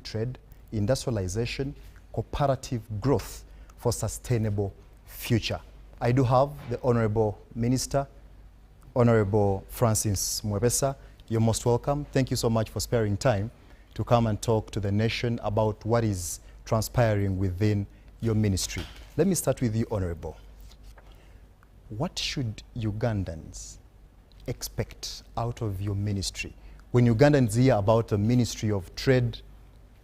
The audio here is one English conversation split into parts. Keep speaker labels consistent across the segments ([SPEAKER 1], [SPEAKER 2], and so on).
[SPEAKER 1] trade, industrialization, cooperative growth for sustainable future. I do have the Honorable Minister, Honorable Francis Mwebesa. You're most welcome. Thank you so much for sparing time to come and talk to the nation about what is transpiring within your ministry. Let me start with you, Honorable. What should Ugandans expect out of your ministry? When Ugandans hear about the Ministry of Trade,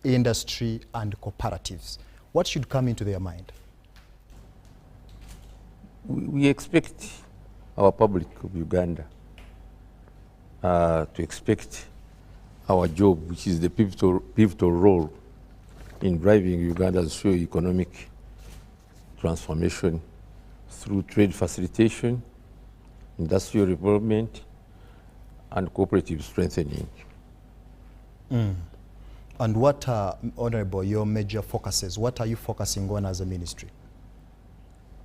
[SPEAKER 1] Industry and Cooperatives, what should come into their mind?
[SPEAKER 2] We expect our public of Uganda to expect our job, which is the pivotal role in driving Uganda's socio-economic transformation through trade facilitation, industrial development, and cooperative strengthening.
[SPEAKER 1] And what are, Honorable, your major focuses? What are you focusing on as a ministry?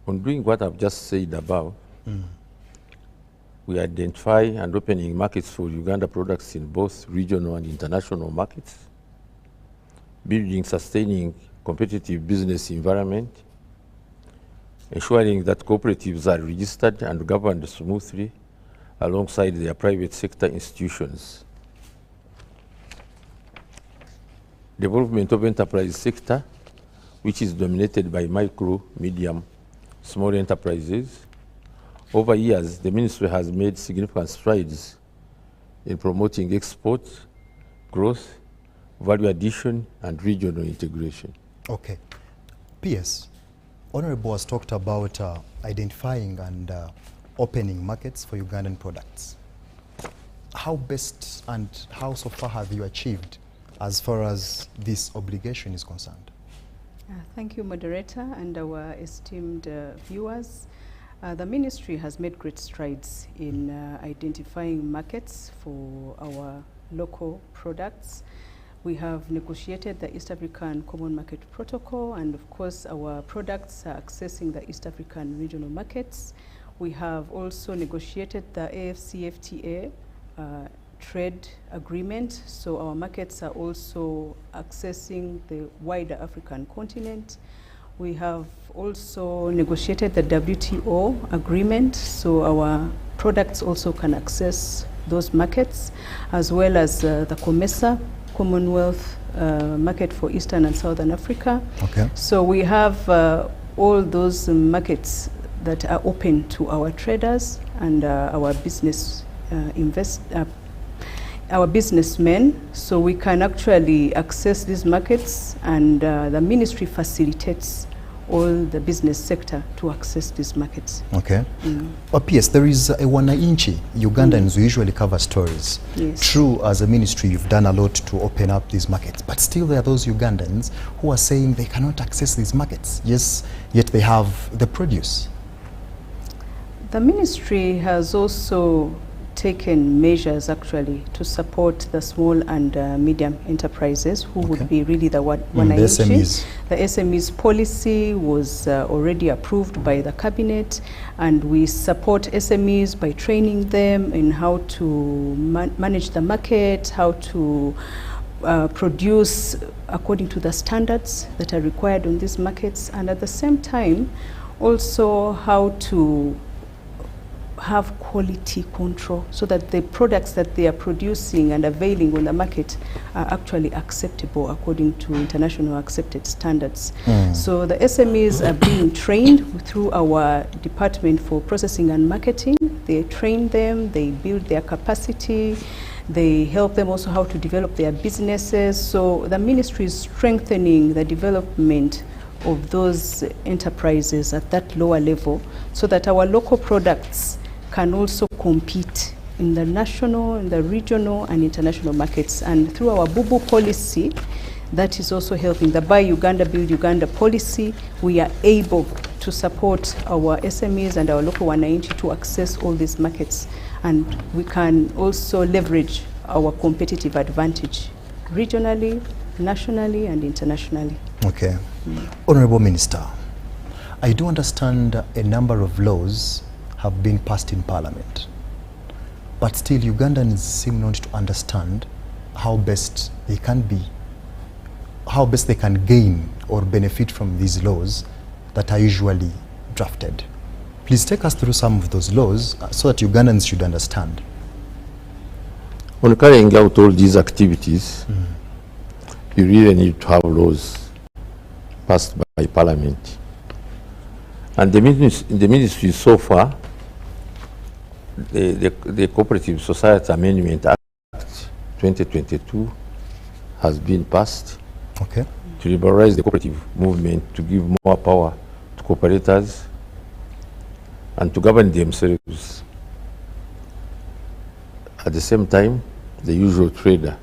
[SPEAKER 2] On doing what I've just said above, we identify and opening markets for Uganda products in both regional and international markets, building sustaining competitive business environment, ensuring that cooperatives are registered and governed smoothly alongside their private sector institutions. Development of enterprise sector, which is dominated by micro, medium, small enterprises. Over years, the ministry has made significant strides in promoting export, growth, value addition, and regional integration.
[SPEAKER 1] Okay. PS, Honorable has talked about identifying and opening markets for Ugandan products. How best and how so far have you achieved as far as this obligation is concerned?
[SPEAKER 3] Thank you, moderator, and our esteemed viewers. The ministry has made great strides in identifying markets for our local products. We have negotiated the East African Common Market Protocol, and of course our products are accessing the East African regional markets. We have also negotiated the AFCFTA trade agreement, so our markets are also accessing the wider African continent. We have also negotiated the WTO agreement, so our products also can access those markets, as well as the COMESA, Commonwealth market for Eastern and Southern Africa.
[SPEAKER 1] Okay.
[SPEAKER 3] So we have all those markets that are open to our traders and our business our businessmen, so we can actually access these markets, and the ministry facilitates all the business sector to access these markets.
[SPEAKER 1] Okay. PS, there is a wananchi. Ugandans usually cover stories.
[SPEAKER 3] Yes.
[SPEAKER 1] True, as a ministry, you've done a lot to open up these markets, but still there are those Ugandans who are saying they cannot access these markets. Yes, yet they have the produce.
[SPEAKER 3] The ministry has also taken measures actually to support the small and medium enterprises who would be really the one
[SPEAKER 1] the SMEs.
[SPEAKER 3] The SMEs policy was already approved by the cabinet, and we support SMEs by training them in how to manage the market, how to produce according to the standards that are required on these markets, and at the same time also how to have quality control so that the products that they are producing and availing on the market are actually acceptable according to international accepted standards. So the SMEs are being trained through our Department for Processing and Marketing. They train them, they build their capacity, they help them also how to develop their businesses. So the ministry is strengthening the development of those enterprises at that lower level so that our local products can also compete in the national, in the regional and international markets. And through our BUBU policy, that is also helping the Buy Uganda, Build Uganda policy, we are able to support our SMEs and our local wananchi to access all these markets. And we can also leverage our competitive advantage regionally, nationally and internationally.
[SPEAKER 1] Okay. Honorable Minister, I do understand a number of laws have been passed in Parliament, but still Ugandans seem not to understand how best they can be how best they can gain or benefit from these laws that are usually drafted. Please take us through some of those laws so that Ugandans should understand.
[SPEAKER 2] On carrying out all these activities, you really need to have laws passed by Parliament. And the ministry so far, the Cooperative Society Amendment Act 2022 has been passed to liberalize the cooperative movement, to give more power to cooperators and to govern themselves. At the same time, the usual trader,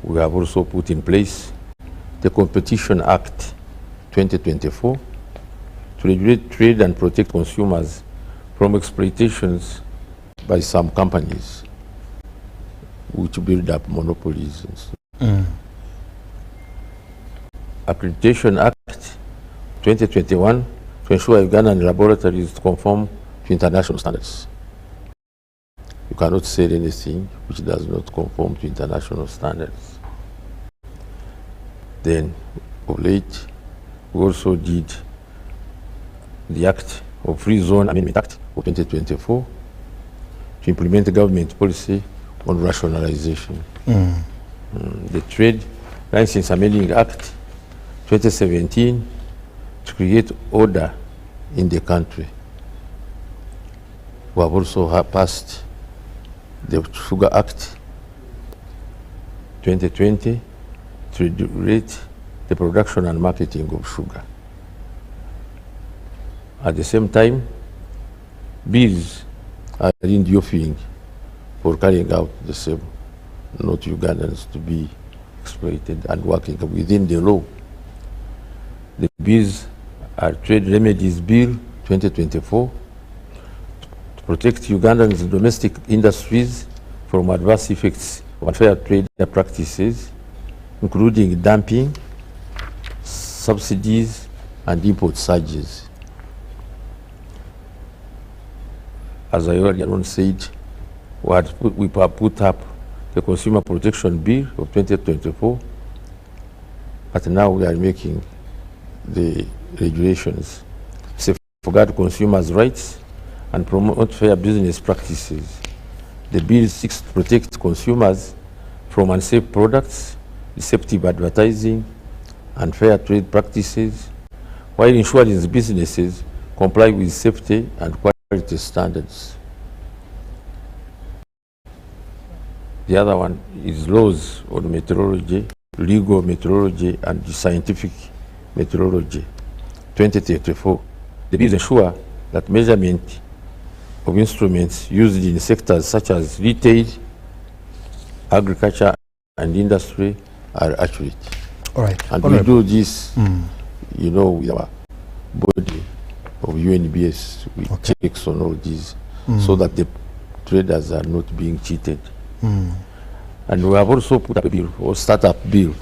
[SPEAKER 2] we have also put in place the Competition Act 2024 to regulate trade and protect consumers from exploitations by some companies which build up monopolies. Accreditation Act 2021 to ensure Ugandan laboratories conform to international standards. You cannot sell anything which does not conform to international standards. Then, of late, we also did the Act of Free Zone Amendment Act of 2024 to implement the government policy on rationalization. The Trade License Amending Act 2017 to create order in the country. We have also passed the Sugar Act 2020 to regulate the production and marketing of sugar. At the same time, bills are in the offing for carrying out the same, not Ugandans to be exploited and working within the law. The bills are Trade Remedies Bill 2024 to protect Ugandans' domestic industries from adverse effects of unfair trade practices, including dumping, subsidies, and import surges. As I earlier said, we have put up the Consumer Protection Bill of 2024, but now we are making the regulations safeguard consumers' rights and promote fair business practices. The bill seeks to protect consumers from unsafe products, deceptive advertising, and fair trade practices, while ensuring businesses comply with safety and quality standards. The other one is laws on meteorology, legal meteorology, and scientific meteorology, 2034. The bills ensure that measurement of instruments used in sectors such as retail, agriculture, and industry are accurate.
[SPEAKER 1] All right.
[SPEAKER 2] And we do this, you know, with our body of UNBS. We checks on all these so that the traders are not being cheated. And we have also put up a bill, or startup bill,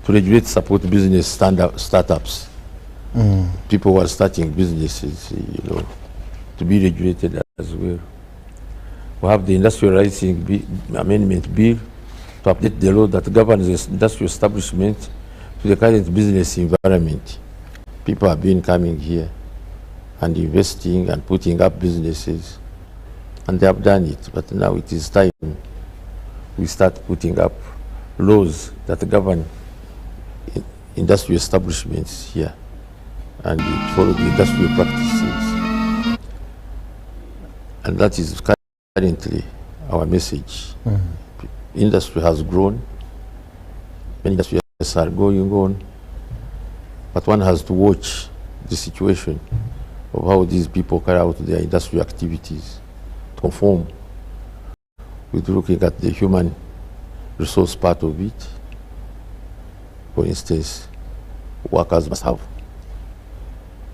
[SPEAKER 2] to regulate support business startups. People who are starting businesses, you know, to be regulated as well. We have the Industrialization Amendment Bill to update the law that governs industrial establishment to the current business environment. People have been coming here and investing and putting up businesses, and they have done it, but now it is time we start putting up laws that govern industrial establishments here and follow the industrial practices. And that is currently our message. Industry has grown, many industries are going on, but one has to watch the situation of how these people carry out their industrial activities to conform with looking at the human resource part of it. For instance, workers must have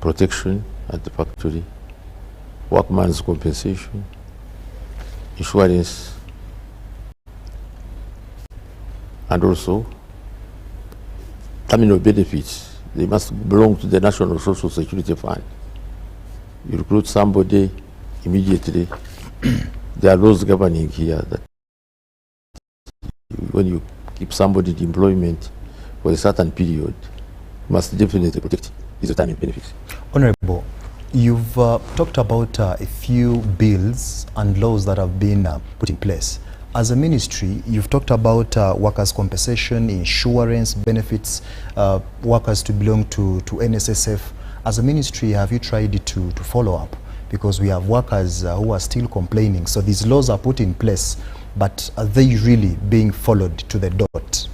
[SPEAKER 2] protection at the factory, workman's compensation, insurance, and also terminal benefits. They must belong to the National Social Security Fund. You recruit somebody immediately. There are laws governing here that when you keep somebody in employment for a certain period, must definitely protect his retirement benefits.
[SPEAKER 1] Honorable, you've talked about a few bills and laws that have been put in place. As a ministry, you've talked about workers' compensation, insurance, benefits, workers to belong to NSSF. As a ministry, have you tried to follow up? Because we have workers who are still complaining. So these laws are put in place, but are they really being followed to the dot?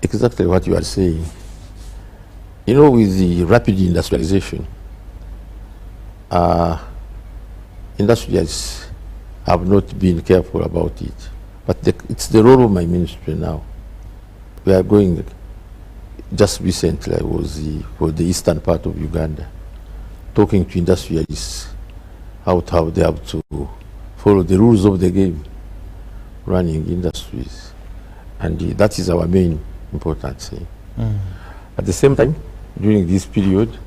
[SPEAKER 2] Exactly what you are saying. You know, with the rapid industrialization, industrialists have not been careful about it. But it's the role of my ministry now. We are going, just recently I was for the eastern part of Uganda, talking to industrialists how they have to follow the rules of the game, running industries. And that is our main important thing. At the same time, during this period,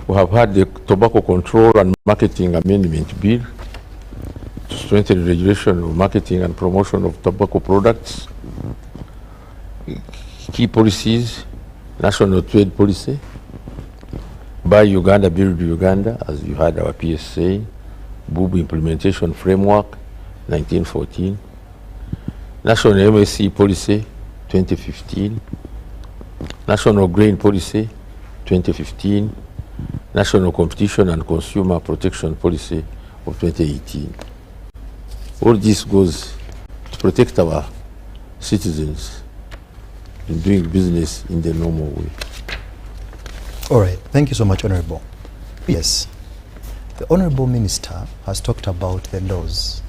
[SPEAKER 2] we have had the Tobacco Control and Marketing Amendment Bill to strengthen regulation of marketing and promotion of tobacco products. Key policies, national trade policy, Buy Uganda, Build Uganda, as you had our PSA, BUB Implementation Framework, 1914, National MSC Policy, 2015, National Grain Policy, 2015, National Competition and Consumer Protection Policy of 2018. All this goes to protect our citizens in doing business in the normal way.
[SPEAKER 1] All right, thank you so much, Honorable. Yes, the Honorable Minister has talked about the laws,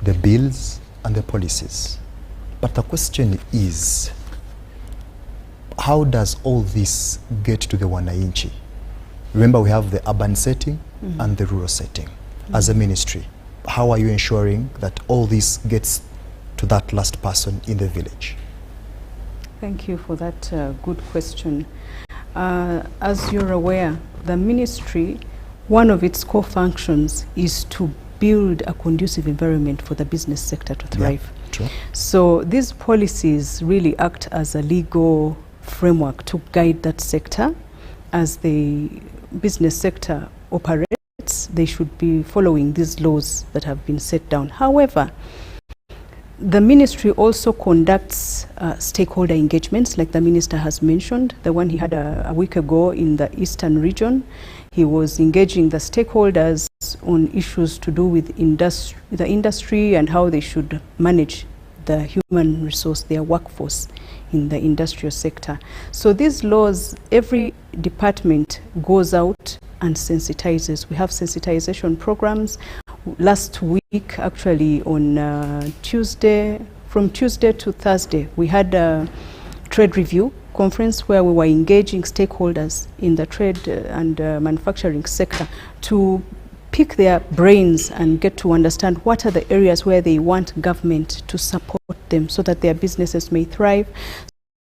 [SPEAKER 1] the bills, and the policies. But the question is, how does all this get to the wananchi? Remember, we have the urban setting and the rural setting. As a ministry, how are you ensuring that all this gets to that last person in the village?
[SPEAKER 3] Thank you for that good question. As you're aware, the ministry, one of its core functions is to build a conducive environment for the business sector to thrive.
[SPEAKER 1] Yeah, true.
[SPEAKER 3] So these policies really act as a legal framework to guide that sector. As the business sector operates, they should be following these laws that have been set down. However, the ministry also conducts stakeholder engagements, like the minister has mentioned. The one he had a week ago in the eastern region, he was engaging the stakeholders on issues to do with the industry and how they should manage the human resource, their workforce in the industrial sector. So these laws, every department goes out and sensitizes. We have sensitization programs. Last week, actually, on Tuesday, from Tuesday to Thursday, we had a trade review conference where we were engaging stakeholders in the trade and manufacturing sector to pick their brains and get to understand what are the areas where they want government to support them so that their businesses may thrive,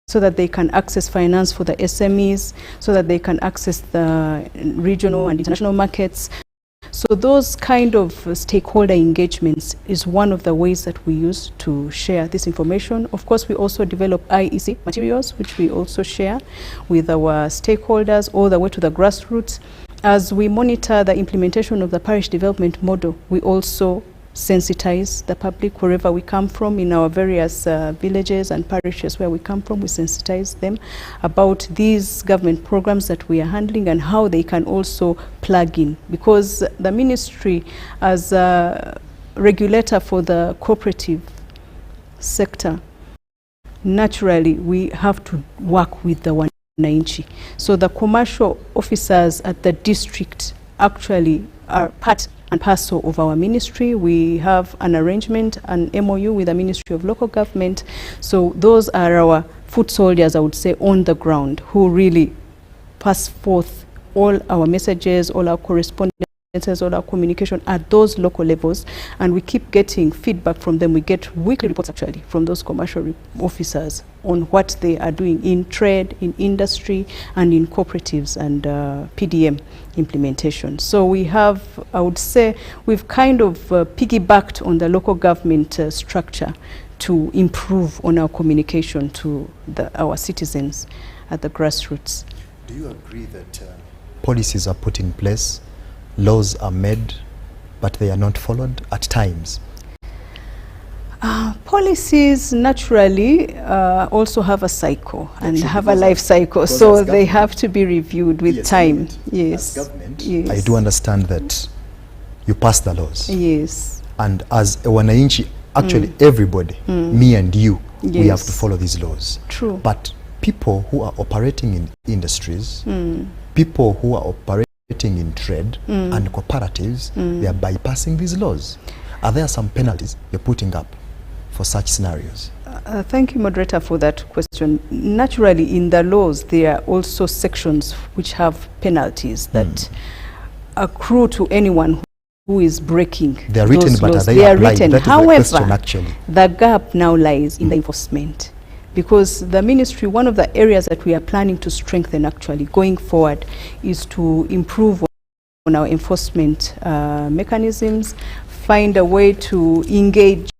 [SPEAKER 3] so that they can access finance for the SMEs, so that they can access the regional and international markets. So those kind of stakeholder engagements is one of the ways that we use to share this information. Of course, we also develop IEC materials, which we also share with our stakeholders all the way to the grassroots. As we monitor the implementation of the parish development model, we also sensitize the public wherever we come from in our various villages and parishes where we come from. We sensitize them about these government programs that we are handling and how they can also plug in, because the ministry, as a regulator for the cooperative sector, naturally we have to work with the wananchi. So the commercial officers at the district actually are part and parcel of our ministry. We have an arrangement, an MOU with the Ministry of Local Government. So those are our foot soldiers, I would say, on the ground, who really pass forth all our messages, all our correspondences, all our communication at those local levels, and we keep getting feedback from them. We get weekly reports actually from those commercial officers on what they are doing in trade, in industry, and in cooperatives and PDM implementation. So we have, I would say, we've kind of piggybacked on the local government structure to improve on our communication to our citizens at the grassroots.
[SPEAKER 1] Do you agree that policies are put in place, laws are made, but they are not followed at times?
[SPEAKER 3] Policies naturally also have a cycle and have a
[SPEAKER 1] because
[SPEAKER 3] life cycle,
[SPEAKER 1] because
[SPEAKER 3] so
[SPEAKER 1] as
[SPEAKER 3] they
[SPEAKER 1] government-
[SPEAKER 3] have to be reviewed with
[SPEAKER 1] Yes,
[SPEAKER 3] time.
[SPEAKER 1] government-
[SPEAKER 3] Yes.
[SPEAKER 1] As government,
[SPEAKER 3] Yes.
[SPEAKER 1] I do understand that you pass the laws.
[SPEAKER 3] Yes.
[SPEAKER 1] And as a wananchi, actually everybody, me and you, we have to
[SPEAKER 3] Yes.
[SPEAKER 1] follow these laws.
[SPEAKER 3] True.
[SPEAKER 1] But people who are operating in industries, people who are operating in trade and cooperatives, they are bypassing these laws. Are there some penalties you're putting up for such scenarios?
[SPEAKER 3] Thank you, moderator, for that question. Naturally, in the laws, there are also sections which have penalties that accrue to anyone who is breaking
[SPEAKER 1] They are written,
[SPEAKER 3] those
[SPEAKER 1] but are
[SPEAKER 3] laws.
[SPEAKER 1] they
[SPEAKER 3] They are
[SPEAKER 1] applied?
[SPEAKER 3] written.
[SPEAKER 1] That is the
[SPEAKER 3] However,
[SPEAKER 1] question, actually.
[SPEAKER 3] the gap now lies in the enforcement, because the ministry, one of the areas that we are planning to strengthen actually going forward is to improve on our enforcement mechanisms, find a way to engage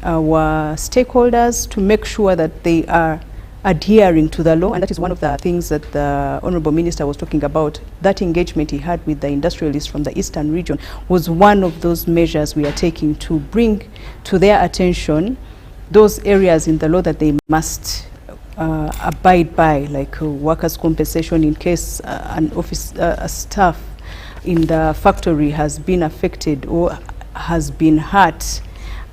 [SPEAKER 3] our stakeholders to make sure that they are adhering to the law, and that is one of the things that the Honorable Minister was talking about. That engagement he had with the industrialists from the Eastern region was one of those measures we are taking to bring to their attention those areas in the law that they must abide by, like workers' compensation in case an office staff in the factory has been affected or has been hurt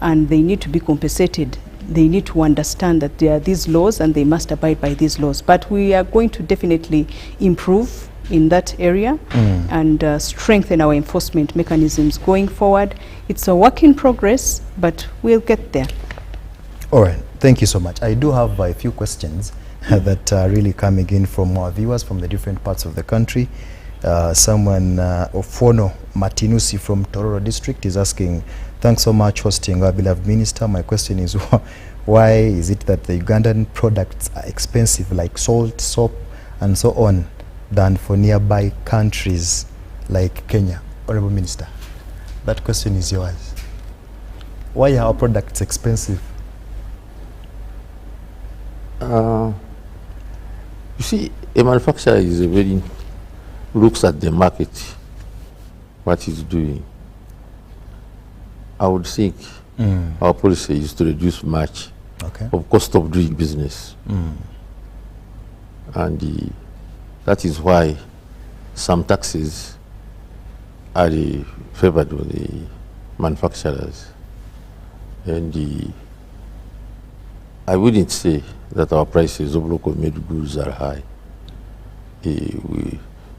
[SPEAKER 3] and they need to be compensated. They need to understand that there are these laws and they must abide by these laws. But we are going to definitely improve in that area and strengthen our enforcement mechanisms going forward. It's a work in progress, but we'll get there.
[SPEAKER 1] All right, thank you so much. I do have a few questions that are really coming in from our viewers from the different parts of the country. Someone, Ofono Matinusi from Tororo district, is asking, thanks so much hosting our beloved minister. My question is, why is it that the Ugandan products are expensive, like salt, soap, and so on, than for nearby countries like Kenya? Honorable Minister, that question is yours. Why are our products expensive?
[SPEAKER 2] You see, a manufacturer is a very looks at the market, what he's doing. I would think our policy is to reduce much of cost of doing business. And that is why some taxes are favored with the manufacturers. And I wouldn't say that our prices of local made goods are high.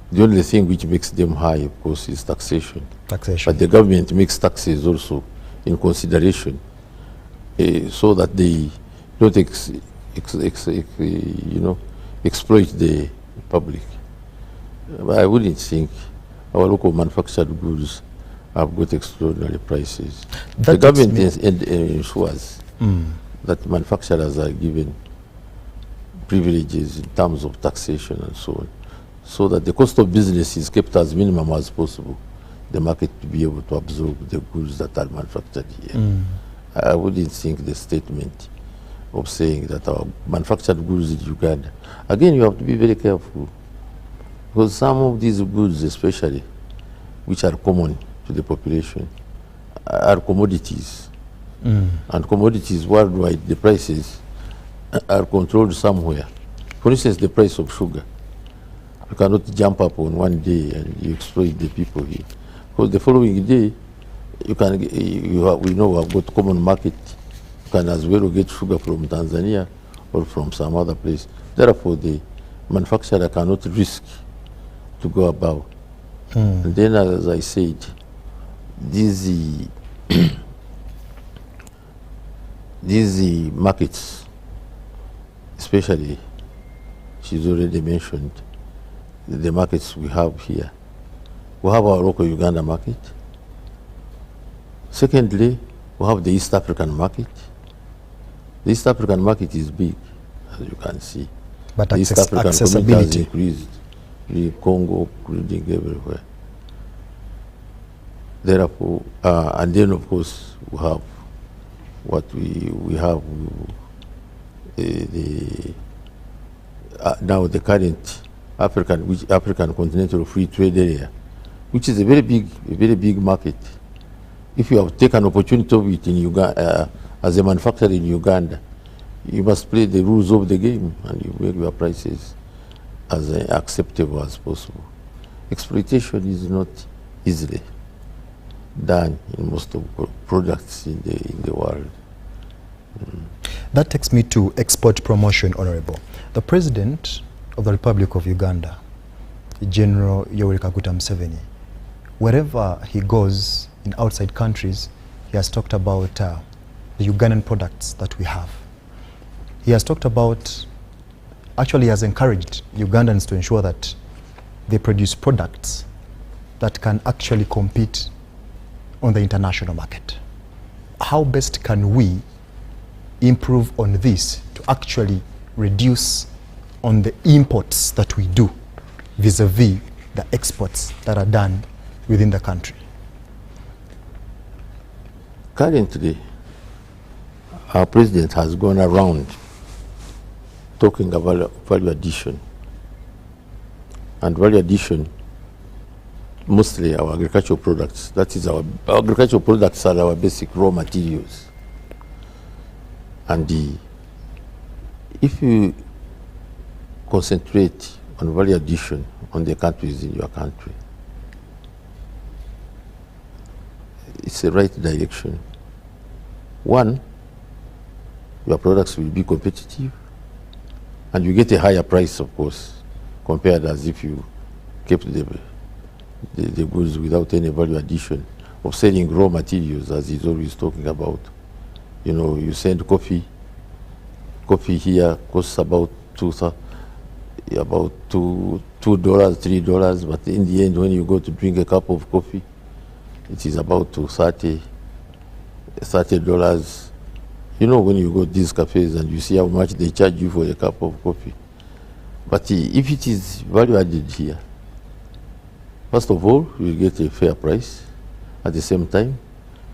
[SPEAKER 2] The only thing which makes them high, of course, is taxation. But the government makes taxes also in consideration, so that they don't exploit the public. But I wouldn't think our local manufactured goods have got extraordinary prices. The government ensures that manufacturers are given privileges in terms of taxation and so on, so that the cost of business is kept as minimum as possible, the market to be able to absorb the goods that are manufactured here. I wouldn't think the statement of saying that our manufactured goods in Uganda, again, you have to be very careful, because some of these goods, especially, which are common to the population, are commodities. And commodities worldwide, the prices are controlled somewhere. For instance, the price of sugar. You cannot jump up on one day and you exploit the people here. Because the following day, we know we have got common market. You can as well get sugar from Tanzania or from some other place. Therefore, the manufacturer cannot risk to go above. And then, as I said, these markets, especially, she's already mentioned, the markets we have here. We have our local Uganda market. Secondly, we have the East African market. The East African market is big, as you can see.
[SPEAKER 1] But
[SPEAKER 2] the East African community has
[SPEAKER 1] accessibility
[SPEAKER 2] increased, in Congo, including everywhere. Therefore, and then of course we have what we have now the current African Continental Free Trade Area, which is a very big market. If you have taken opportunity of it in Uganda, as a manufacturer in Uganda, you must play the rules of the game and you make your prices as acceptable as possible. Exploitation is not easily done in most of products in the world.
[SPEAKER 1] That takes me to export promotion, Honorable. The President of the Republic of Uganda, General Yoweri Kaguta Museveni, wherever he goes in outside countries, he has talked about the Ugandan products that we have. He has talked about, actually he has encouraged Ugandans to ensure that they produce products that can actually compete on the international market. How best can we improve on this to actually reduce on the imports that we do vis-a-vis the exports that are done within the country?
[SPEAKER 2] Currently, our president has gone around talking about value addition. And value addition, mostly our agricultural products. That is, our agricultural products are our basic raw materials. And if you concentrate on value addition on the countries in your country, it's the right direction. One, your products will be competitive, and you get a higher price, of course, compared as if you kept the goods without any value addition of selling raw materials, as he's always talking about. You know, you send coffee here costs about $2, $3, but in the end, when you go to drink a cup of coffee, it is about $30. You know, when you go to these cafes and you see how much they charge you for a cup of coffee. But if it is value added here, first of all, you will get a fair price. At the same time,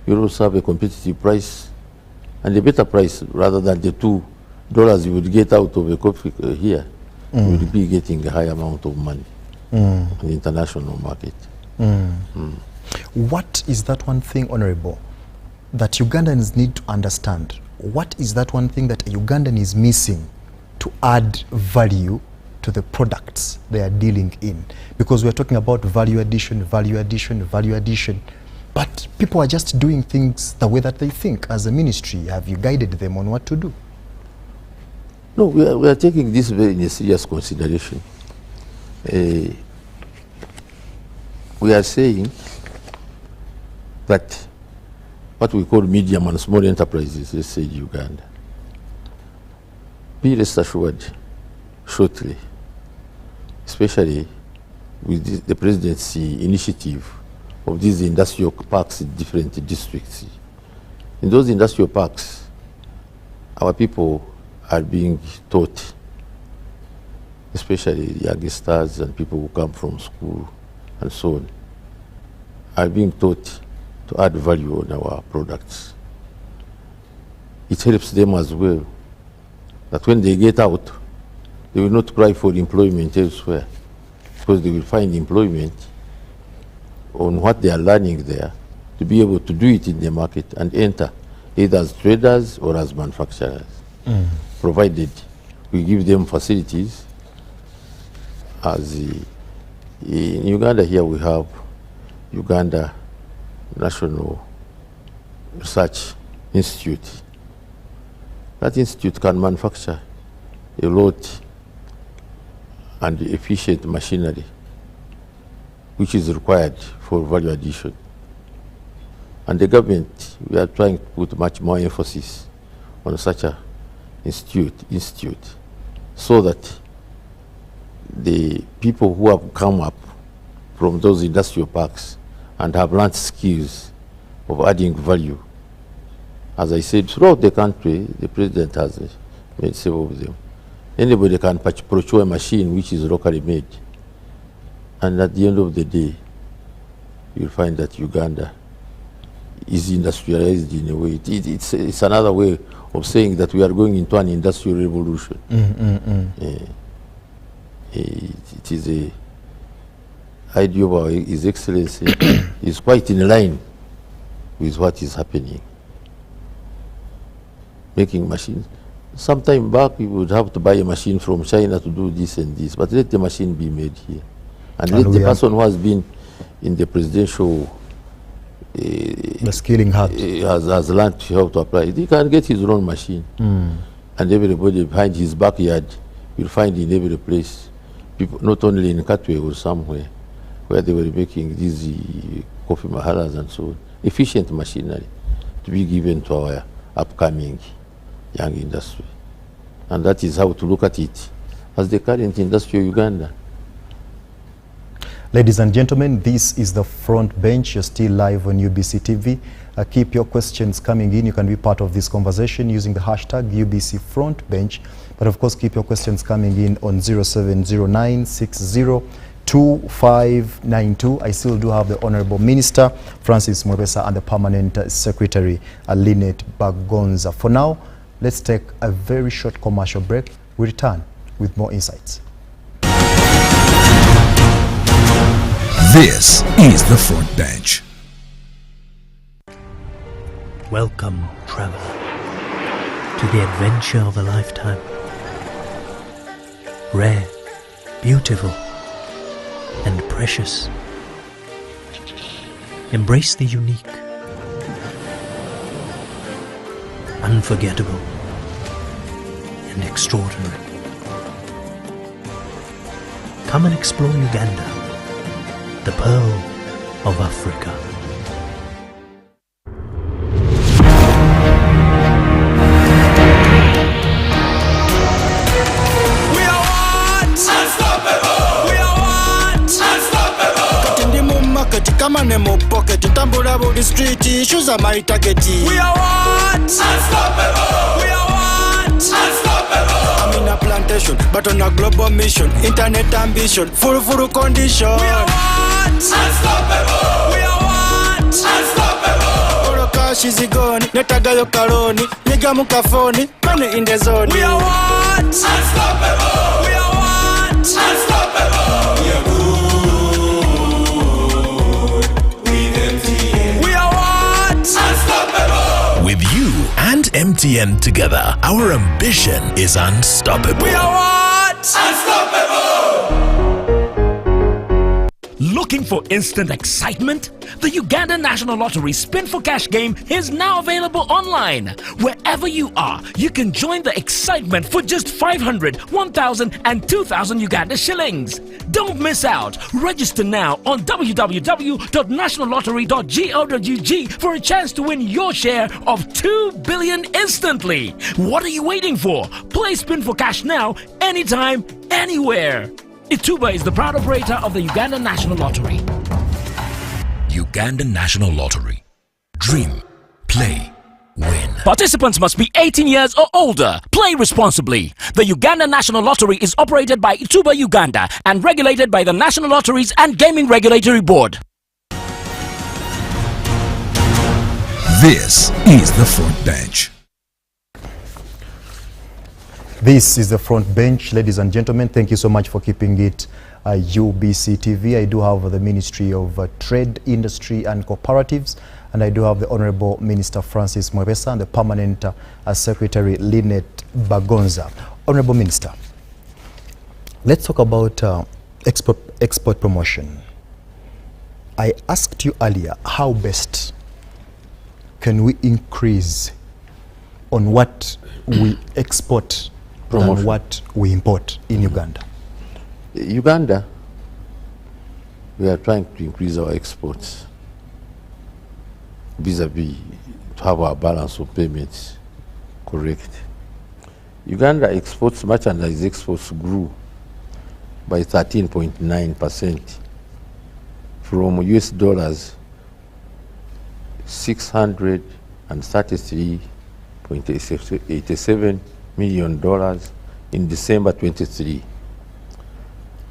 [SPEAKER 2] you also have a competitive price and a better price rather than the $2 you would get out of a coffee here. You would be getting a high amount of money in the international market.
[SPEAKER 1] What is that one thing, Honorable, that Ugandans need to understand? What is that one thing that a Ugandan is missing to add value to the products they are dealing in? Because we're talking about value addition, but people are just doing things the way that they think. As a ministry, have you guided them on what to do?
[SPEAKER 2] No, we are taking this very in serious consideration. We are saying that what we call medium and small enterprises, let's say Uganda, be rest assured shortly, especially with the presidency initiative of these industrial parks in different districts. In those industrial parks, our people are being taught, especially the youngsters and people who come from school and so on, are being taught to add value on our products. It helps them as well, that when they get out, they will not cry for employment elsewhere, because they will find employment on what they are learning there to be able to do it in the market and enter either as traders or as manufacturers, provided we give them facilities. As in Uganda here we have Uganda National Research Institute. That institute can manufacture a lot and efficient machinery which is required for value addition. And the government, we are trying to put much more emphasis on such a institute so that the people who have come up from those industrial parks and have learned skills of adding value, as I said, throughout the country, the president has made several of them. Anybody can procure a machine which is locally made. And at the end of the day, you'll find that Uganda is industrialized in a way. It's another way of saying that we are going into an industrial revolution. It is a idea of His Excellency is quite in line with what is happening. Making machines. Sometime back, we would have to buy a machine from China to do this and this, but let the machine be made here. And let the person who has been in the presidential
[SPEAKER 1] the skilling hub
[SPEAKER 2] has learned how to apply it. He can get his own machine. And everybody behind his backyard, you'll find in every place, people, not only in Katwe or somewhere, where they were making these coffee mahalas and so on, efficient machinery to be given to our upcoming young industry. And that is how to look at it as the current industry of Uganda.
[SPEAKER 1] Ladies and gentlemen, this is the front bench. You're still live on UBC TV. Keep your questions coming in. You can be part of this conversation using the hashtag UBC front bench. But of course, keep your questions coming in on 0709602592. I still do have the Honorable Minister, Francis Mwebesa, and the Permanent Secretary, Lynette Bagonza. For now, let's take a very short commercial break. We return with more insights.
[SPEAKER 4] This is the front bench.
[SPEAKER 5] Welcome, traveler, to the adventure of a lifetime. Rare, beautiful, and precious. Embrace the unique, unforgettable, and extraordinary. Come and explore Uganda, the pearl of Africa.
[SPEAKER 6] We are what? Unstoppable. We are what? Unstoppable. Kati ndi mu market, kama ne mu pocket, tambula buli street, issues are my target. We are what? Unstoppable. We are what? Unstoppable. I'm in a plantation, but on a global mission, internet ambition, full condition. We are what? Unstoppable. We are what? Unstoppable. All cash is gone. Netagayo kaloni. Nigga mukafoni. Money in the zone. We are what? Unstoppable. We are what? Unstoppable. We are good. With MTN. We are what? Unstoppable.
[SPEAKER 4] With you and MTN together, our ambition is unstoppable.
[SPEAKER 6] We are what? Unstoppable.
[SPEAKER 7] Looking for instant excitement? The Uganda National Lottery Spin for Cash game is now available online. Wherever you are, you can join the excitement for just 500, 1,000 and 2,000 Uganda shillings. Don't miss out. Register now on www.nationallottery.go.ug for a chance to win your share of 2 billion instantly. What are you waiting for? Play Spin for Cash now, anytime, anywhere. Ituba is the proud operator of the Uganda National Lottery.
[SPEAKER 4] Uganda National Lottery. Dream, play, win.
[SPEAKER 7] Participants must be 18 years or older. Play responsibly. The Uganda National Lottery is operated by Ituba Uganda and regulated by the National Lotteries and Gaming Regulatory Board.
[SPEAKER 4] This is the front bench.
[SPEAKER 1] This is the front bench, ladies and gentlemen. Thank you so much for keeping it UBC TV. I do have the Ministry of Trade, Industry and Cooperatives, and I do have the Honorable Minister Francis Mwebesa and the Permanent Secretary Lynette Bagonza. Honorable Minister, let's talk about export promotion. I asked you earlier, how best can we increase on what we export than what we import in Uganda?
[SPEAKER 2] Uganda, we are trying to increase our exports vis-a-vis to have our balance of payments correct. Uganda exports, merchandise exports grew by 13.9% from US dollars 633.87 million dollars in December 23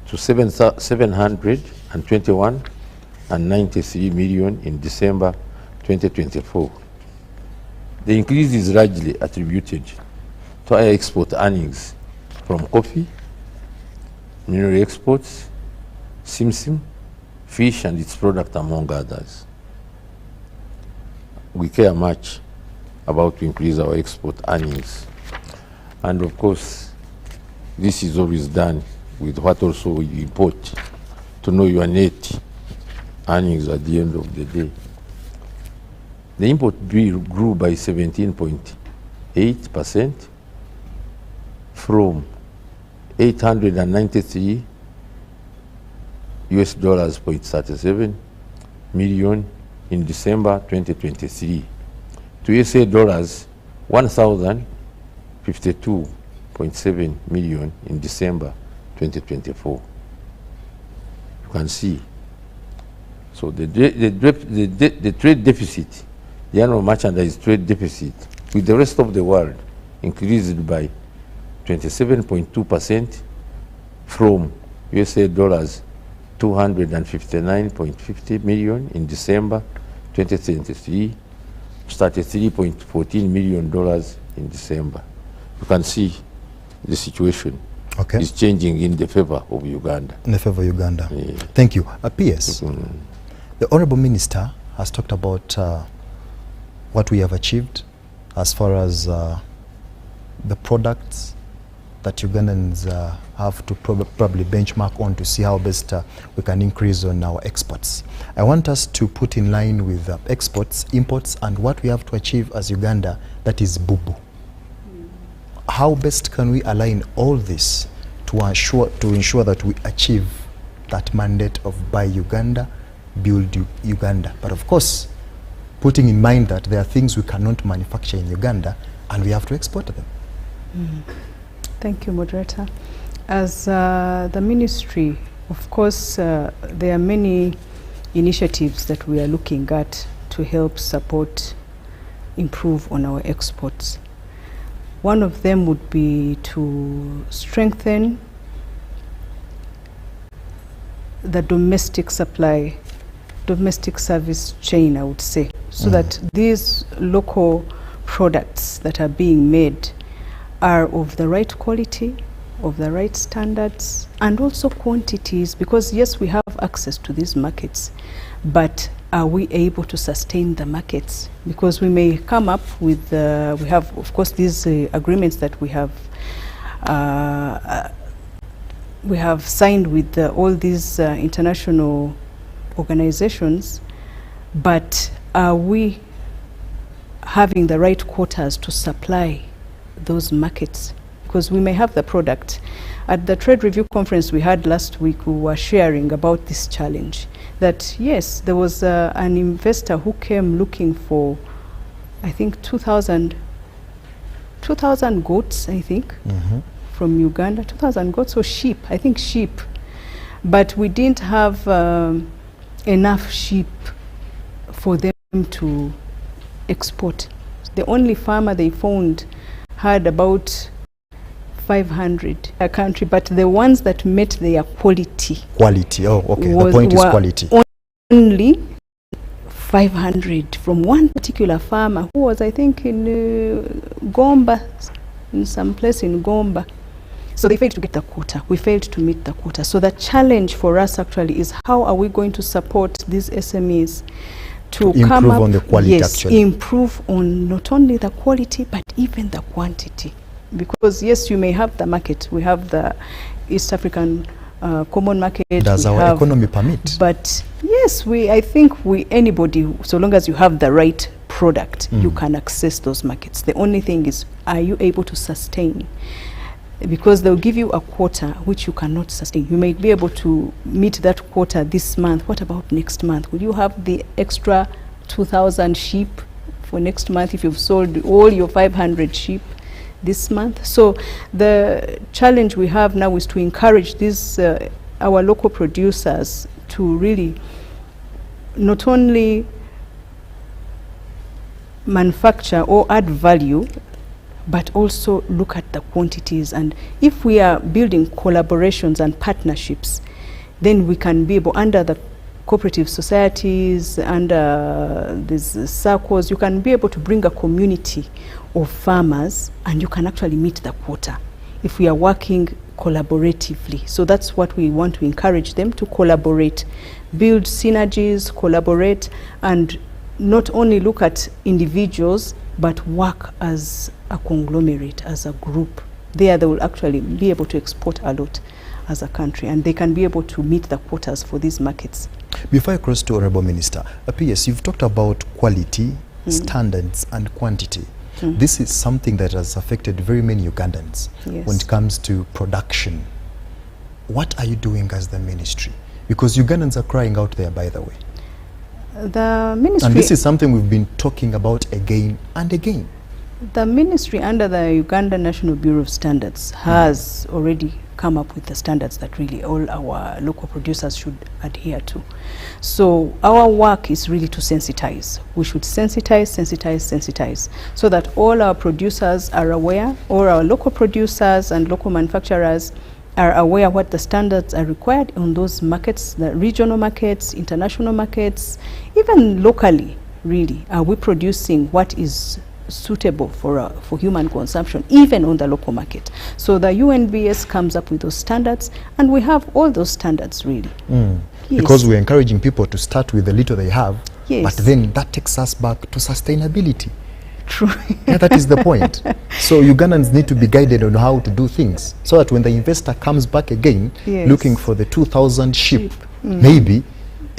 [SPEAKER 2] to 721.93 million in December 2024. The increase is largely attributed to higher export earnings from coffee, mineral exports, simsim, fish and its product, among others. We care much about to increase our export earnings. And of course, this is always done with what also we import to know your net earnings at the end of the day. The import bill grew by 17.8% from 893 US dollars 0.37 million in December 2023 to USA dollars 1,052.7 million in December 2024. You can see. So the trade deficit, the annual merchandise trade deficit with the rest of the world increased by 27.2% from USA dollars 259.50 million in December 2023 to $33.14 million in December. You can see the situation is changing in the favor of Uganda.
[SPEAKER 1] In the favor of Uganda.
[SPEAKER 2] Yeah.
[SPEAKER 1] Thank you. PS, the Honorable Minister has talked about what we have achieved as far as the products that Ugandans have to probably benchmark on to see how best we can increase on our exports. I want us to put in line with exports, imports, and what we have to achieve as Uganda, that is bubu. How best can we align all this to ensure that we achieve that mandate of buy Uganda, build Uganda? But of course, putting in mind that there are things we cannot manufacture in Uganda and we have to export them.
[SPEAKER 3] Thank you, Moderator. As the Ministry, of course, there are many initiatives that we are looking at to help support, improve on our exports. One of them would be to strengthen the domestic supply, domestic service chain, I would say, so that these local products that are being made are of the right quality, of the right standards, and also quantities, because yes, we have access to these markets, but are we able to sustain the markets? Because we may come up with, we have, of course, these agreements that we have signed with all these international organizations, but are we having the right quotas to supply those markets? Because we may have the product. At the trade review conference we had last week, we were sharing about this challenge, that yes, there was an investor who came looking for, I think, 2,000 goats, I think, from Uganda, 2,000 goats or sheep, I think sheep. But we didn't have enough sheep for them to export. The only farmer they found had about 500 a country, but the ones that met their quality.
[SPEAKER 1] Quality, oh, okay. The point is quality.
[SPEAKER 3] Only 500 from one particular farmer who was, I think, in Gomba, in some place in Gomba. So they failed to get the quota. We failed to meet the quota. So the challenge for us actually is how are we going to support these SMEs to come
[SPEAKER 1] improve
[SPEAKER 3] up,
[SPEAKER 1] on the quality,
[SPEAKER 3] yes,
[SPEAKER 1] actually.
[SPEAKER 3] Improve on not only the quality but even the quantity. Because yes, you may have the market. We have the East African common market.
[SPEAKER 1] Does our economy permit?
[SPEAKER 3] But yes, I think anybody, so long as you have the right product, you can access those markets. The only thing is, are you able to sustain? Because they'll give you a quota which you cannot sustain. You may be able to meet that quota this month. What about next month? Will you have the extra 2,000 sheep for next month if you've sold all your 500 sheep this month? So the challenge we have now is to encourage these our local producers to really not only manufacture or add value, but also look at the quantities. And if we are building collaborations and partnerships, then we can be able, under the cooperative societies, under these circles, you can be able to bring a community of farmers and you can actually meet the quota if we are working collaboratively. So that's what we want to encourage them to collaborate, build synergies, collaborate, and not only look at individuals, but work as a conglomerate, as a group. There they will actually be able to export a lot as a country, and they can be able to meet the quotas for these markets.
[SPEAKER 1] Before I cross to Honorable Minister, PS, you've talked about quality, standards, and quantity. This is something that has affected very many Ugandans when it comes to production. What are you doing as the ministry? Because Ugandans are crying out there, by the way.
[SPEAKER 3] The ministry,
[SPEAKER 1] and this is something we've been talking about again and again.
[SPEAKER 3] The ministry under the Uganda National Bureau of Standards has already come up with the standards that really all our local producers should adhere to. So our work is really to sensitize. We should sensitize, so that all our producers are aware, all our local producers and local manufacturers are aware what the standards are required on those markets, the regional markets, international markets, even locally, really. Are we producing what is suitable for human consumption, even on the local market? So the UNBS comes up with those standards, and we have all those standards, really. Yes.
[SPEAKER 1] Because we're encouraging people to start with the little they have,
[SPEAKER 3] yes,
[SPEAKER 1] but then that takes us back to sustainability.
[SPEAKER 3] True.
[SPEAKER 1] Yeah, that is the point. So Ugandans need to be guided on how to do things, so that when the investor comes back again,
[SPEAKER 3] yes,
[SPEAKER 1] looking for the 2,000 sheep, maybe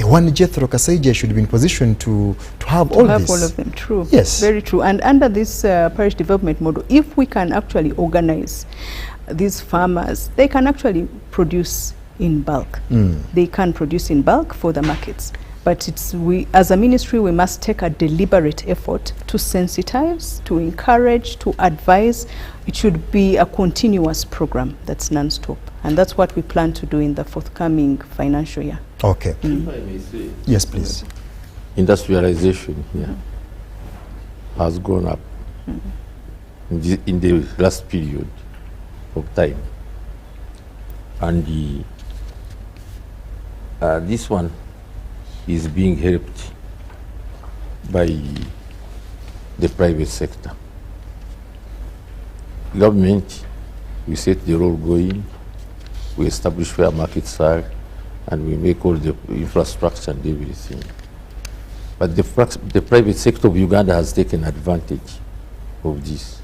[SPEAKER 1] one Jethro Kasaigi should be in position to have all this.
[SPEAKER 3] All of them, true.
[SPEAKER 1] Yes.
[SPEAKER 3] Very true. And under this parish development model, if we can actually organize these farmers, they can actually produce in bulk. They can produce in bulk for the markets. But we, as a ministry, we must take a deliberate effort to sensitize, to encourage, to advise. It should be a continuous program that's non-stop. And that's what we plan to do in the forthcoming financial year.
[SPEAKER 1] Okay.
[SPEAKER 2] If I may say,
[SPEAKER 1] yes, please.
[SPEAKER 2] Industrialization here has gone up in the last period of time. And this one is being helped by the private sector. Government, we set the role going, we establish where markets are, and we make all the infrastructure and everything. But the private sector of Uganda has taken advantage of this.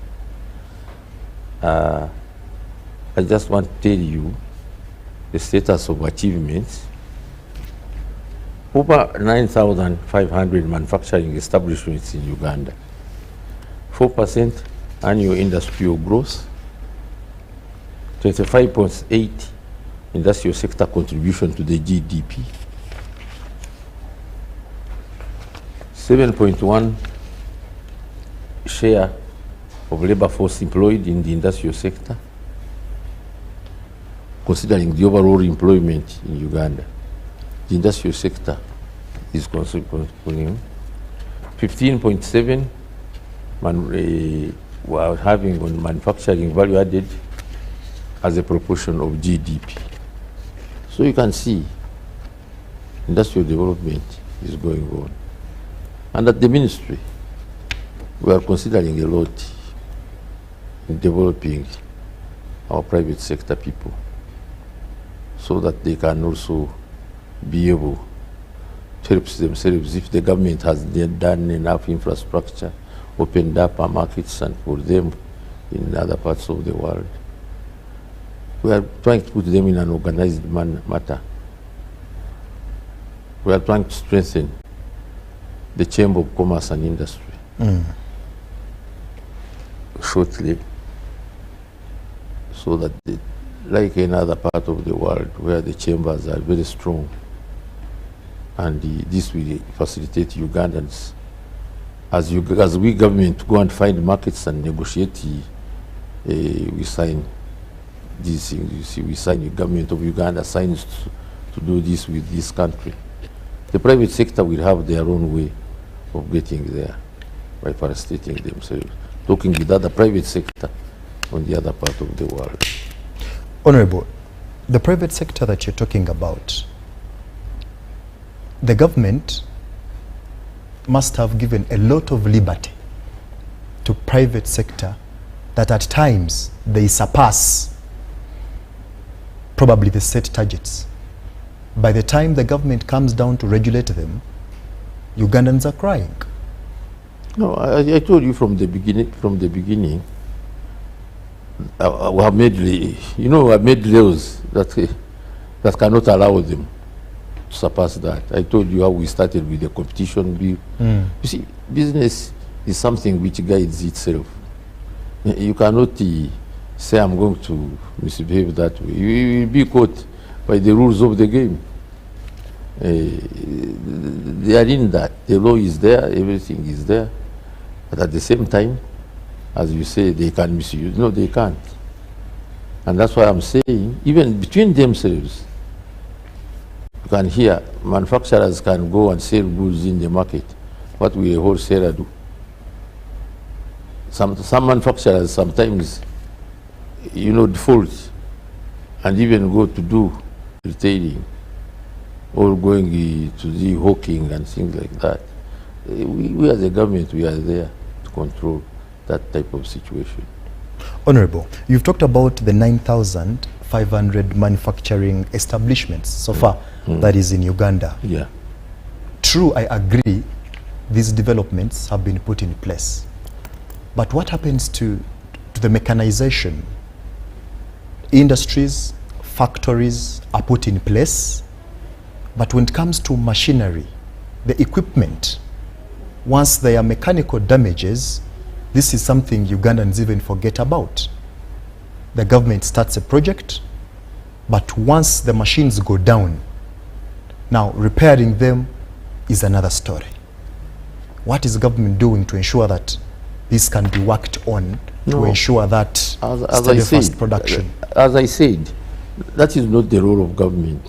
[SPEAKER 2] I just want to tell you the status of achievements. Over 9,500 manufacturing establishments in Uganda, 4% annual industrial growth, 25.8 industrial sector contribution to the GDP, 7.1 share of labor force employed in the industrial sector, considering the overall employment in Uganda. The industrial sector is contributing 15.7 we are having on manufacturing value added as a proportion of GDP. So you can see industrial development is going on. And at the ministry, we are considering a lot in developing our private sector people so that they can also be able to help themselves if the government has done enough infrastructure, opened up our markets and for them in other parts of the world. We are trying to put them in an organized matter. We are trying to strengthen the Chamber of Commerce and Industry shortly, so that like in other part of the world where the chambers are very strong, and this will facilitate Ugandans as we government go and find markets and negotiate. We sign these things. You see, we sign. The government of Uganda signs to do this with this country. The private sector will have their own way of getting there by facilitating themselves, talking with other private sector on the other part of the world.
[SPEAKER 1] Honorable, the private sector that you're talking about, the government must have given a lot of liberty to private sector that at times they surpass probably the set targets. By the time the government comes down to regulate them, Ugandans are crying.
[SPEAKER 2] No, I told you from the beginning, we have made, I've made laws that cannot allow them to surpass that. I told you how we started with the competition bill. You see, business is something which guides itself. You cannot say, I'm going to misbehave that way. You will be caught by the rules of the game. They are in that. The law is there, everything is there. But at the same time, as you say, they can misuse. No, they can't. And that's why I'm saying, even between themselves, you can hear manufacturers can go and sell goods in the market. What will a wholesaler do? Some manufacturers sometimes, default and even go to do retailing or going to the hawking and things like that. We as a government, we are there to control that type of situation.
[SPEAKER 1] Honorable, you've talked about the 9,500 manufacturing establishments so far that is in Uganda.
[SPEAKER 2] Yeah.
[SPEAKER 1] True, I agree, these developments have been put in place. But what happens to the mechanization? Industries, factories are put in place, but when it comes to machinery, the equipment, once there are mechanical damages, this is something Ugandans even forget about. The government starts a project, but once the machines go down, now repairing them is another story. What is government doing to ensure that this can be worked on to ensure that steadfast production?
[SPEAKER 2] As I said, that is not the role of government.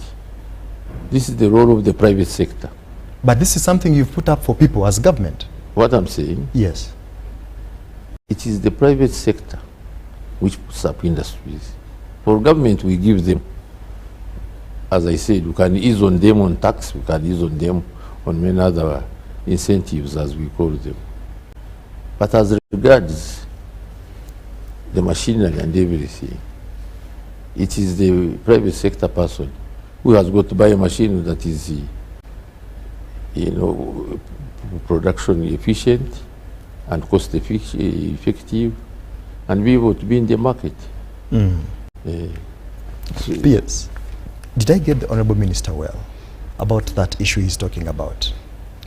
[SPEAKER 2] This is the role of the private sector.
[SPEAKER 1] But this is something you've put up for people as government.
[SPEAKER 2] What I'm saying?
[SPEAKER 1] Yes.
[SPEAKER 2] It is the private sector which puts up industries. For government, we give them, as I said, we can ease on them on tax, we can ease on them on many other incentives, as we call them. But as regards the machinery and everything, it is the private sector person who has got to buy a machine that is, production efficient and cost effective, and be able to be in the market.
[SPEAKER 1] Yes. Did I get the Honorable Minister well about that issue he's talking about?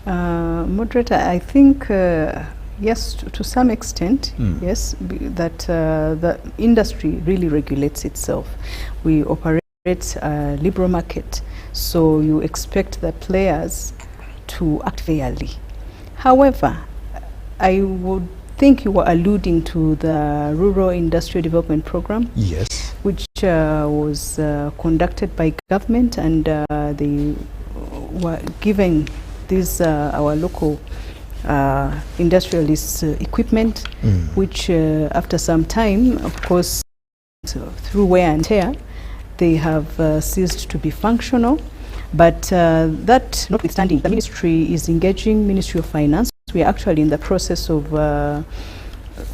[SPEAKER 3] Moderator, I think yes, to some extent, yes, that the industry really regulates itself. We operate a liberal market, so you expect the players to act fairly. However, I would think you were alluding to the Rural Industrial Development Program.
[SPEAKER 1] Yes.
[SPEAKER 3] Which was conducted by government, and they were giving these our local industrialists equipment, which after some time, of course, through wear and tear, they have ceased to be functional. But that notwithstanding, the ministry is engaging Ministry of Finance. We are actually in the process of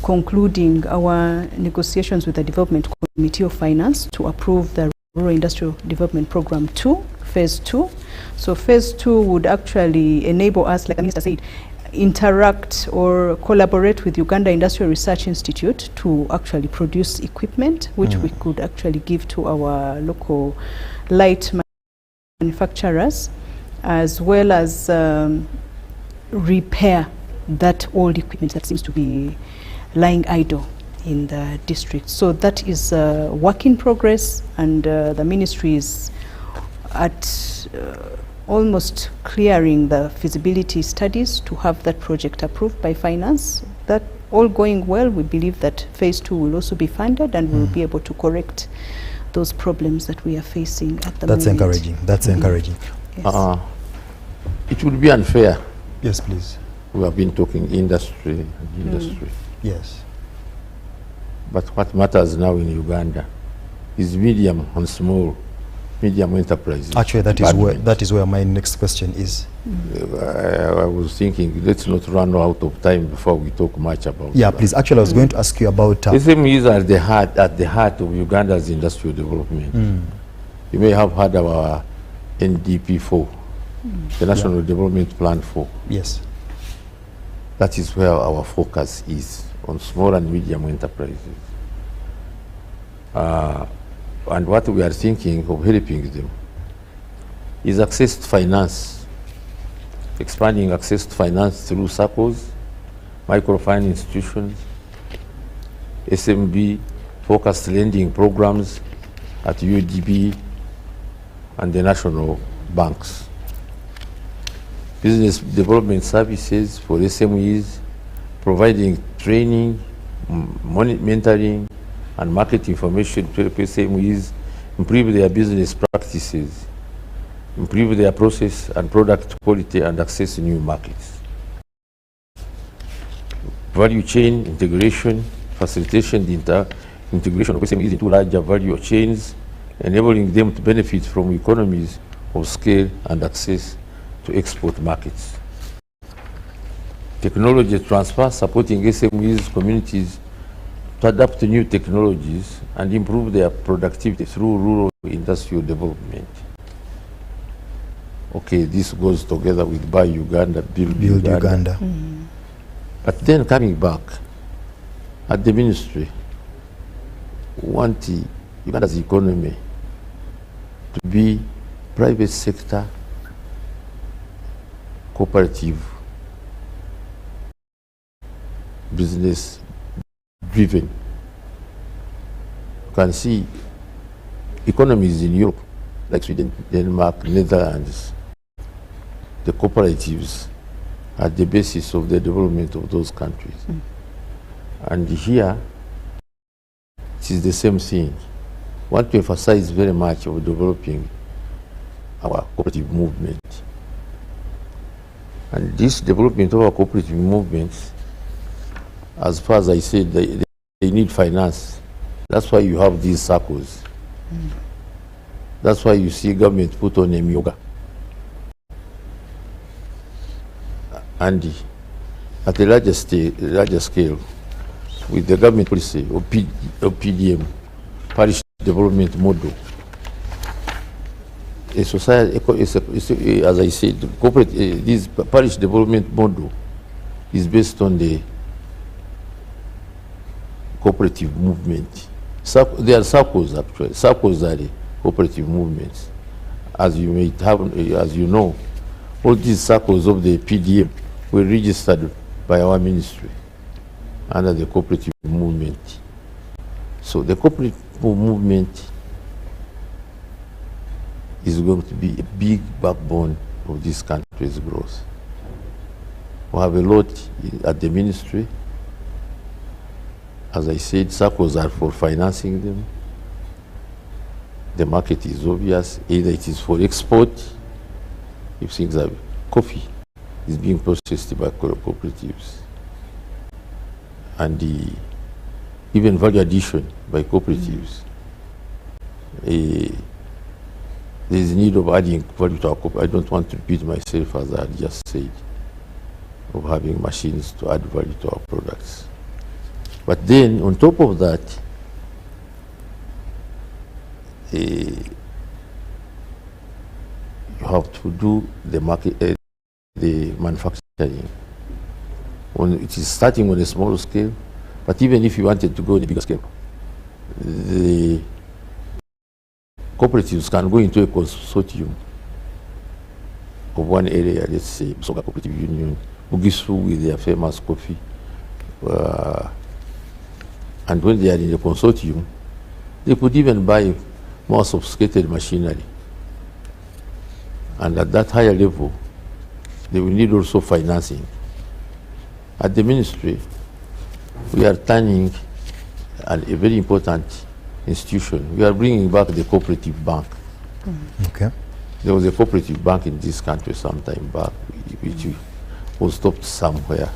[SPEAKER 3] concluding our negotiations with the Development Committee of Finance to approve the Rural Industrial Development Program 2, Phase 2. So Phase 2 would actually enable us, like the Minister said, interact or collaborate with Uganda Industrial Research Institute to actually produce equipment, which we could actually give to our local light manufacturers, as well as repair that old equipment that seems to be lying idle in the district. So that is work in progress, and the ministry is at almost clearing the feasibility studies to have that project approved by finance. That all going well, we believe that Phase 2 will also be funded, and we'll be able to correct those problems that we are facing at the moment.
[SPEAKER 1] That's encouraging. That's encouraging.
[SPEAKER 3] Yes.
[SPEAKER 2] It would be unfair.
[SPEAKER 1] Yes, please.
[SPEAKER 2] We have been talking industry and industry.
[SPEAKER 1] Yes.
[SPEAKER 2] But what matters now in Uganda is medium and small medium enterprises.
[SPEAKER 1] Actually, that is where my next question is.
[SPEAKER 2] I was thinking, let's not run out of time before we talk much about
[SPEAKER 1] Yeah, please. Actually, I was going to ask you about...
[SPEAKER 2] SMEs are at the heart of Uganda's industrial development. You may have heard of our NDP4, the National Development Plan 4.
[SPEAKER 1] Yes.
[SPEAKER 2] That is where our focus is, on small and medium enterprises. And what we are thinking of helping them is access to finance, expanding access to finance through SACCOs, microfinance institutions, SMB-focused lending programs at UDB and the national banks. Business development services for SMEs, providing training, mentoring, and market information to help SMEs improve their business practices, improve their process and product quality, and access new markets. Value chain integration, facilitation the integration of SMEs into larger value chains, enabling them to benefit from economies of scale and access to export markets. Technology transfer, supporting SMEs communities to adapt to new technologies and improve their productivity through rural industrial development. Okay, this goes together with Buy Uganda, Build Uganda. But then coming back, at the ministry, we want Uganda's economy to be private sector, cooperative, business driven. You can see economies in Europe, like Sweden, Denmark, Netherlands, the cooperatives are the basis of the development of those countries. And here, it is the same thing. We want to emphasize very much of developing our cooperative movement. And this development of our cooperative movements, as far as I said, they need finance. That's why you have these circles. That's why you see government put on a yoga. And at a larger scale, with the government policy of PDM, parish development model, a society, as I said, this parish development model is based on the cooperative movement. There are circles actually. Circles are the cooperative movements. As you may have, as you know, all these circles of the PDM were registered by our ministry under the cooperative movement. So the cooperative movement is going to be a big backbone of this country's growth. We have a lot at the ministry. As I said, circles are for financing them. The market is obvious. Either it is for export, if things are coffee is being processed by cooperatives, and even value addition by cooperatives. There is need of adding value to our cooperative. I don't want to repeat myself as I just said, of having machines to add value to our products. But then, on top of that, you have to do the market, the manufacturing. It is starting on a small scale, but even if you wanted to go on a bigger scale, the cooperatives can go into a consortium of one area, let's say, Soga Cooperative Union, Bugisu with their famous coffee. And when they are in a consortium, they could even buy more sophisticated machinery. And at that higher level, they will need also financing. At the ministry, we are turning a very important institution. We are bringing back the cooperative bank.
[SPEAKER 1] Okay.
[SPEAKER 2] There was a cooperative bank in this country some time back, which was stopped somewhere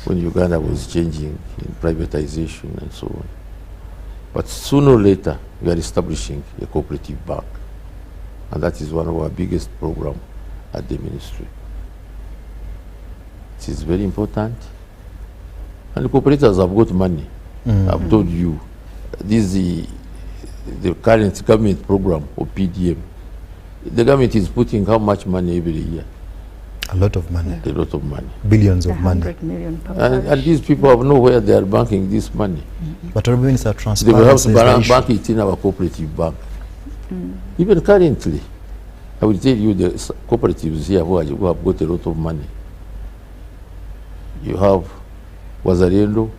[SPEAKER 2] when Uganda was changing in privatization and so on. But sooner or later, we are establishing a cooperative bank. And that is one of our biggest programs at the ministry. It is very important. And the cooperatives have got money. I've told you, this is the current government program of PDM. The government is putting how much money every year?
[SPEAKER 1] A lot of money.
[SPEAKER 2] A lot of money.
[SPEAKER 1] Billions of money.
[SPEAKER 3] 100 million per
[SPEAKER 2] And these people have no where they are banking this money.
[SPEAKER 1] But Honorable Minister,
[SPEAKER 2] They
[SPEAKER 1] transparency
[SPEAKER 2] will have
[SPEAKER 1] is
[SPEAKER 2] to
[SPEAKER 1] the issue.
[SPEAKER 2] bank it in our cooperative bank. Even currently, I will tell you the cooperatives here who have got a lot of money. You have Wazarendo,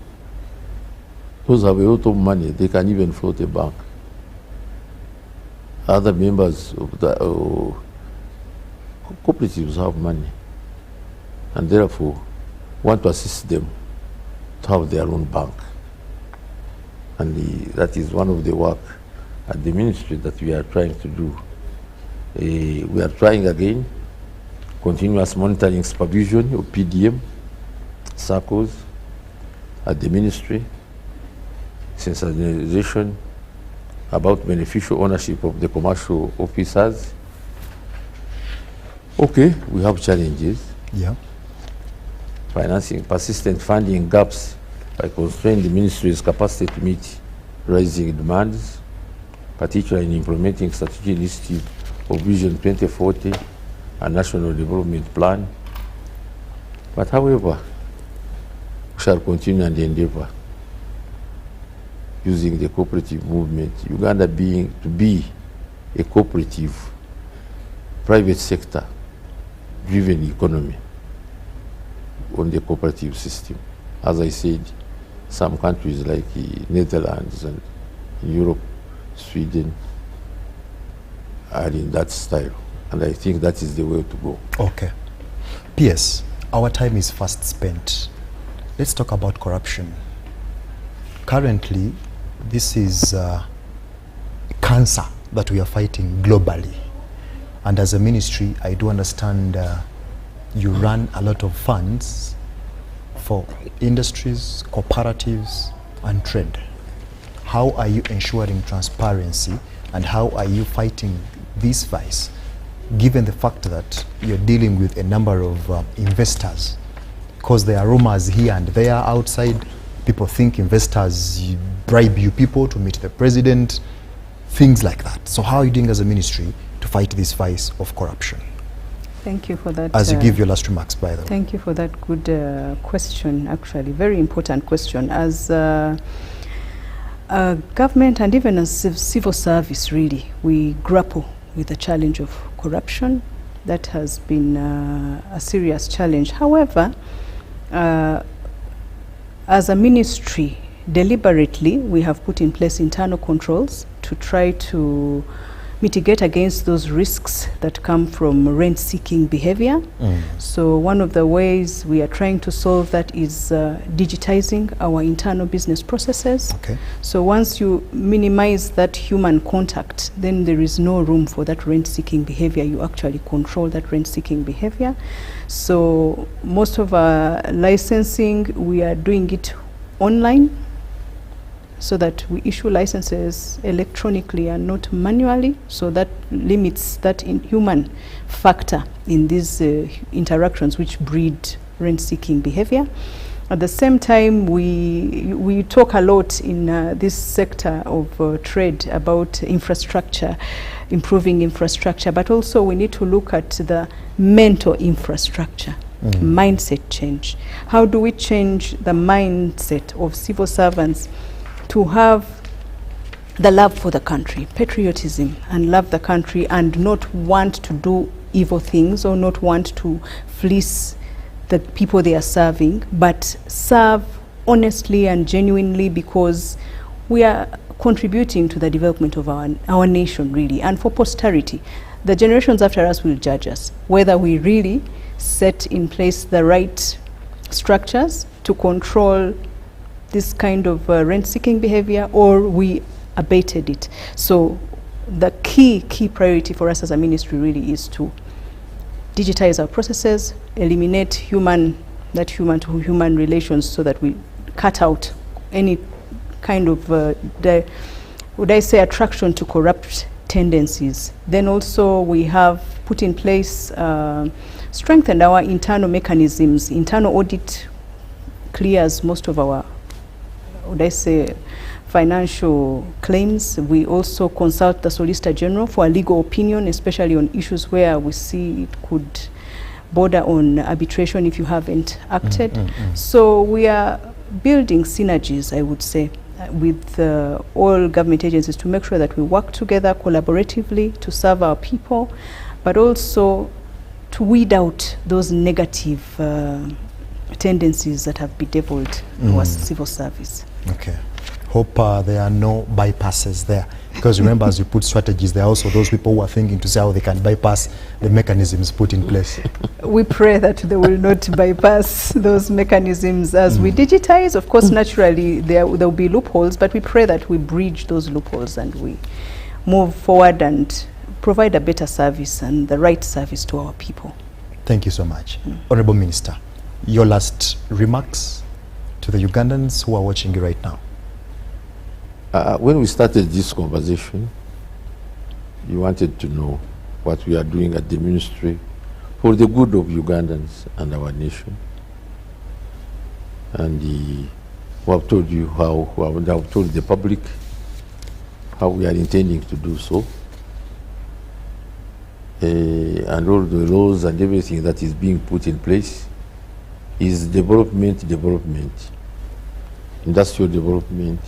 [SPEAKER 2] those have a lot of money, they can even float a bank. Other members of the cooperatives have money, and therefore want to assist them to have their own bank. And that is one of the work at the ministry that we are trying to do. We are trying again, continuous monitoring supervision of PDM, circles at the ministry, sensitization about beneficial ownership of the commercial officers. Okay, we have challenges.
[SPEAKER 1] Yeah.
[SPEAKER 2] Financing persistent funding gaps by constraining the ministry's capacity to meet rising demands, particularly in implementing strategic initiative of Vision 2040 and National Development Plan. But however, we shall continue and endeavor using the cooperative movement, Uganda to be a cooperative, private sector driven economy on the cooperative system. As I said, some countries like Netherlands and Europe, Sweden are in that style, and I think that is the way to go.
[SPEAKER 1] Okay. PS, our time is fast spent. Let's talk about corruption. Currently, this is cancer that we are fighting globally. And as a ministry, I do understand you run a lot of funds for industries, cooperatives, and trade. How are you ensuring transparency, and how are you fighting this vice, given the fact that you're dealing with a number of investors? Because there are rumors here and there outside. People think investors bribe you people to meet the president, things like that. So how are you doing as a ministry to fight this vice of corruption?
[SPEAKER 3] Thank you for that.
[SPEAKER 1] As you give your last remarks, by the way.
[SPEAKER 3] Thank you for that good question, actually. Very important question. As government and even as civil service, really, we grapple with the challenge of corruption. That has been a serious challenge. However, as a ministry, deliberately, we have put in place internal controls to try to mitigate against those risks that come from rent-seeking behavior. So one of the ways we are trying to solve that is digitizing our internal business processes.
[SPEAKER 1] Okay.
[SPEAKER 3] So once you minimize that human contact, then there is no room for that rent-seeking behavior. You actually control that rent-seeking behavior. So most of our licensing, we are doing it online, so that we issue licenses electronically and not manually, so that limits that human factor in these interactions which breed rent-seeking behavior. At the same time, we talk a lot in this sector of trade about infrastructure, improving infrastructure, but also we need to look at the mental infrastructure. Mindset change. How do we change the mindset of civil servants to have the love for the country, patriotism, and love the country, and not want to do evil things or not want to fleece the people they are serving, but serve honestly and genuinely because we are contributing to the development of our nation, really, and for posterity. The generations after us will judge us, whether we really set in place the right structures to control this kind of rent-seeking behavior, or we abated it. So the key priority for us as a ministry really is to digitize our processes, eliminate human-to-human relations, so that we cut out any kind of, would I say, attraction to corrupt tendencies. Then also we have put in place, strengthened our internal mechanisms. Internal audit clears most of our, would I say, financial claims. We also consult the Solicitor General for a legal opinion, especially on issues where we see it could border on arbitration if you haven't acted. So we are building synergies, I would say, with all government agencies to make sure that we work together collaboratively to serve our people, but also to weed out those negative tendencies that have bedeviled our civil service.
[SPEAKER 1] Okay. Hope there are no bypasses there. Because remember, as you put strategies, there are also those people who are thinking to see how they can bypass the mechanisms put in place.
[SPEAKER 3] We pray that they will not bypass those mechanisms as we digitize. Of course, naturally, there will be loopholes, but we pray that we bridge those loopholes and we move forward and provide a better service and the right service to our people.
[SPEAKER 1] Thank you so much. Honorable Minister, your last remarks to the Ugandans who are watching you right now.
[SPEAKER 2] When we started this conversation, you wanted to know what we are doing at the ministry for the good of Ugandans and our nation. And we have told you how, we have told the public how we are intending to do so. And all the laws and everything that is being put in place is development, industrial development,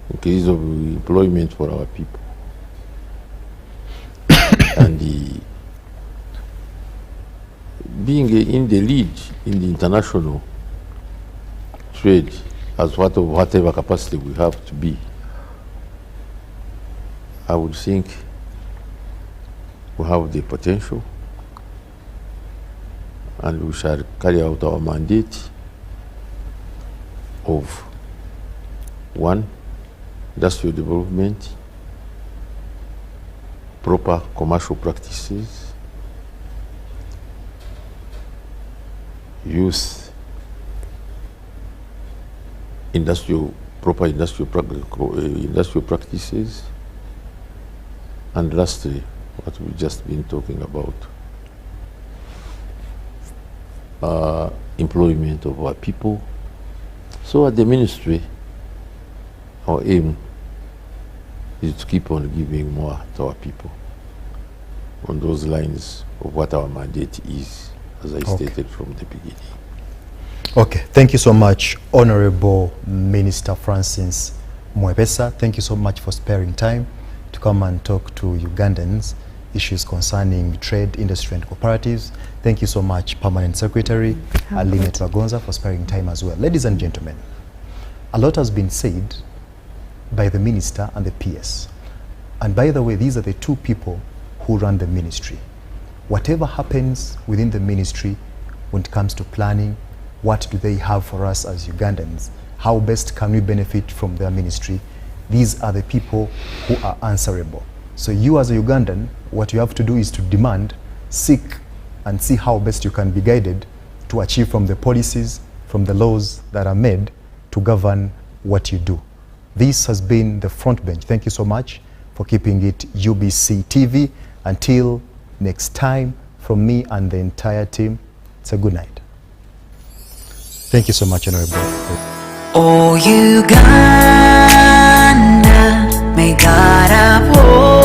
[SPEAKER 2] increase of employment for our people. And being in the lead in the international trade as whatever capacity we have to be, I would think we have the potential and we shall carry out our mandate of 1, industrial development, proper commercial practices, youth, proper industrial practices, and lastly, what we've just been talking about, employment of our people. So at the ministry, our aim is to keep on giving more to our people on those lines of what our mandate is, as I stated from the beginning.
[SPEAKER 1] Okay, thank you so much, Honorable Minister Francis Mwepesa. Thank you so much for sparing time to come and talk to Ugandans issues concerning trade, industry and cooperatives. Thank you so much, Permanent Secretary Aline Twagonza, for sparing time as well. Ladies and gentlemen, a lot has been said by the minister and the PS. And by the way, these are the two people who run the ministry. Whatever happens within the ministry when it comes to planning, what do they have for us as Ugandans? How best can we benefit from their ministry? These are the people who are answerable. So you as a Ugandan, what you have to do is to demand, seek, and see how best you can be guided to achieve from the policies, from the laws that are made to govern what you do. This has been the Front Bench. Thank you so much for keeping it UBC TV. Until next time, from me and the entire team, it's a good night. Thank you so much, Honorable.
[SPEAKER 8] Oh, Uganda, may God uphold